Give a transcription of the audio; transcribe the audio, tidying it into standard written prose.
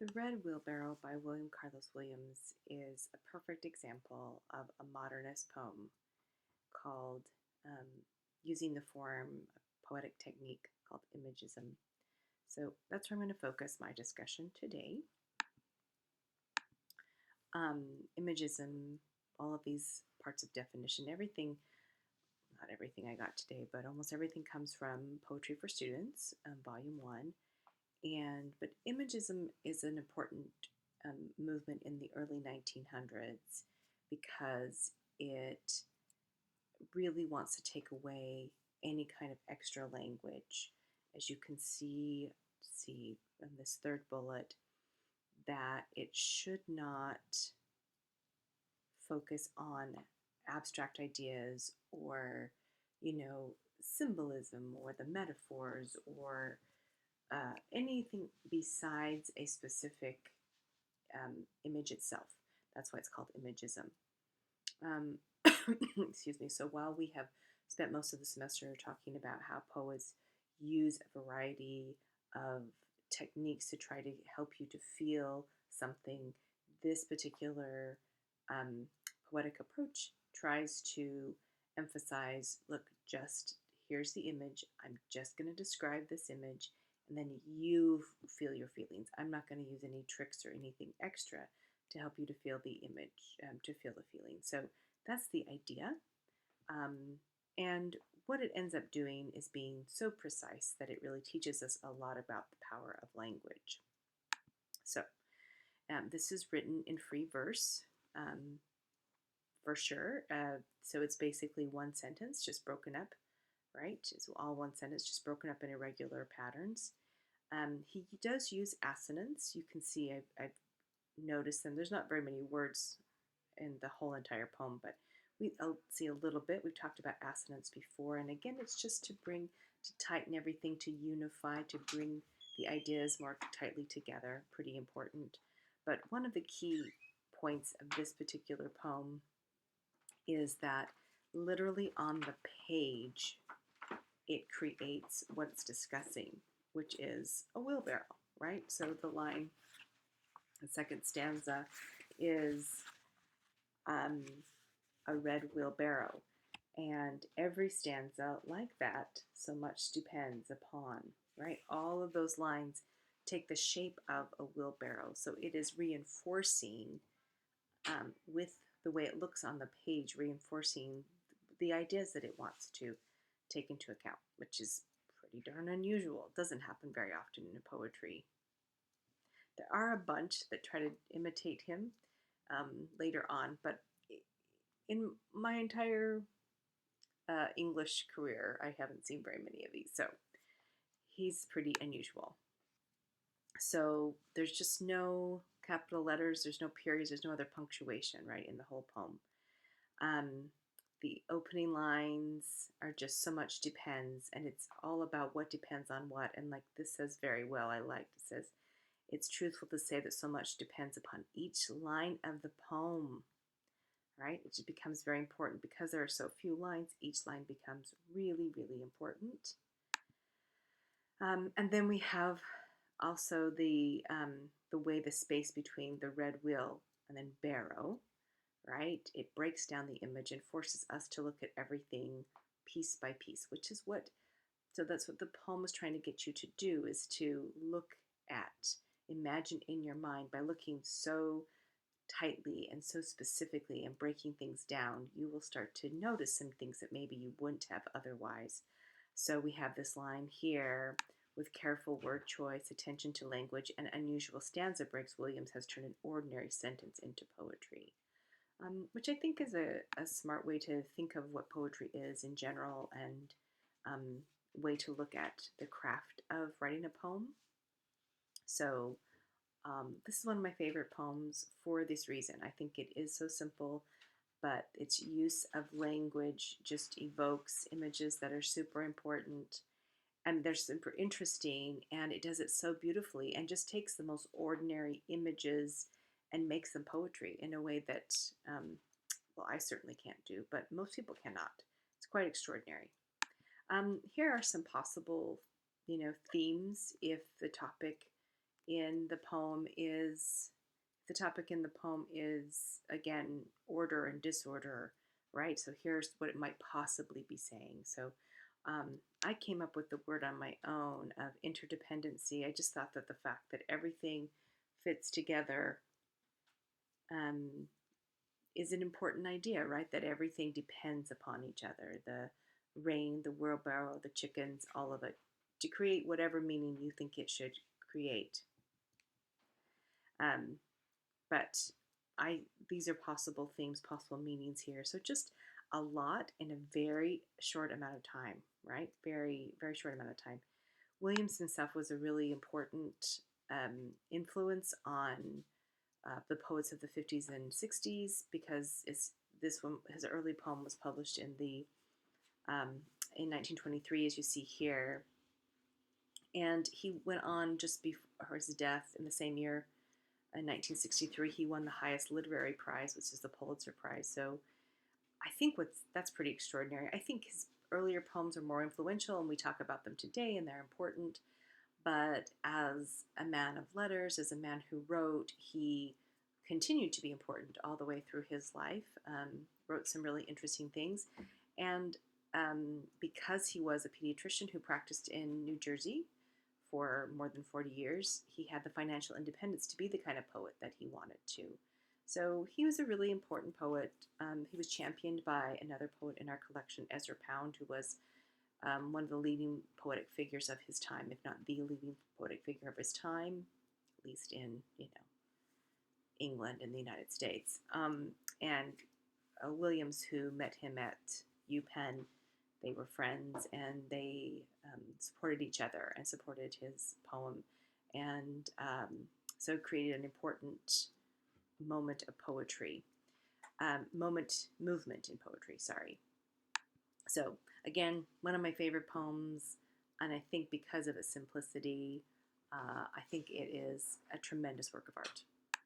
The Red Wheelbarrow by William Carlos Williams is a perfect example of a modernist poem called um, using the form of poetic technique called Imagism. So that's where I'm going to focus my discussion today. Imagism, all of these parts of definition, everything, not everything I got today, but almost everything comes from Poetry for Students, Volume 1. But Imagism is an important movement in the early 1900s because it really wants to take away any kind of extra language. As you can see in this third bullet, that it should not focus on abstract ideas or, symbolism or the metaphors or anything besides a specific image itself. That's why it's called Imagism. Um, excuse me. So while we have spent most of the semester talking about how poets use a variety of techniques to try to help you to feel something, this particular um, poetic approach tries to emphasize, look, just here's the image. I'm just going to describe this image, and then you feel your feelings. I'm not going to use any tricks or anything extra to help you to feel the image, to feel the feeling. So that's the idea. Um, and what it ends up doing is being so precise that it really teaches us a lot about the power of language. So this is written in free verse, for sure. So it's basically one sentence, just broken up, right? It's all one sentence, just broken up in irregular patterns. He does use assonance. You can see I've noticed them. There's not very many words in the whole entire poem, but I'll see a little bit. We've talked about assonance before, and again, it's just to tighten everything, to unify, to bring the ideas more tightly together. Pretty important. But one of the key points of this particular poem is that literally on the page, it creates what it's discussing, which is a wheelbarrow, right? So the second stanza is um, a red wheelbarrow. And every stanza like that, so much depends upon, right? All of those lines take the shape of a wheelbarrow. So it is reinforcing with the way it looks on the page, reinforcing the ideas that it wants to take into account, which is pretty darn unusual. It doesn't happen very often in poetry. There are a bunch that try to imitate him later on, but in my entire English career, I haven't seen very many of these, so he's pretty unusual. So there's just no capital letters, there's no periods, there's no other punctuation, right, in the whole poem. Um, the opening lines are just so much depends, and it's all about what depends on what. And like this says very well, I liked it says, it's truthful to say that so much depends upon each line of the poem, right? It just becomes very important because there are so few lines. Each line becomes really, really important. And then we have also the way the space between the red wheel and then barrow, right? It breaks down the image and forces us to look at everything piece by piece, which is so that's what the poem was trying to get you to do, is to look at, imagine in your mind by looking so tightly and so specifically and breaking things down, you will start to notice some things that maybe you wouldn't have otherwise. So we have this line here: with careful word choice, attention to language, and unusual stanza breaks, Williams has turned an ordinary sentence into poetry. Which I think is a smart way to think of what poetry is in general, and um, way to look at the craft of writing a poem. So this is one of my favorite poems for this reason. I think it is so simple, but its use of language just evokes images that are super important and they're super interesting, and it does it so beautifully and just takes the most ordinary images and makes them poetry in a way that, well, I certainly can't do, but most people cannot. It's quite extraordinary. Here are some possible, themes if the topic in the poem is, the topic in the poem is, again, order and disorder, right? So here's what it might possibly be saying. So I came up with the word on my own of interdependency. I just thought that the fact that everything fits together um, is an important idea, right? That everything depends upon each other. The rain, the wheelbarrow, the chickens, all of it, to create whatever meaning you think it should create. Um, but these are possible themes, possible meanings here. So just a lot in a very short amount of time, right? Very, very short amount of time. Williams himself was a really important influence on the poets of the 50s and 60s because this one, his early poem was published um, in 1923, as you see here. And he went on just before his death in the same year, in 1963, he won the highest literary prize, which is the Pulitzer Prize. So I think that's pretty extraordinary. I think his earlier poems are more influential, and we talk about them today, and they're important. But as a man of letters, as a man who wrote, he continued to be important all the way through his life. Wrote some really interesting things, and because he was a pediatrician who practiced in New Jersey for more than 40 years, he had the financial independence to be the kind of poet that he wanted to. So he was a really important poet. He was championed by another poet in our collection, Ezra Pound, who was one of the leading poetic figures of his time, if not the leading poetic figure of his time, at least in England and the United States. And Williams, who met him at UPenn, they were friends, and they supported each other and supported his poem, and so created an important moment of poetry, movement in poetry. Sorry. So again, one of my favorite poems, and I think because of its simplicity, I think it is a tremendous work of art.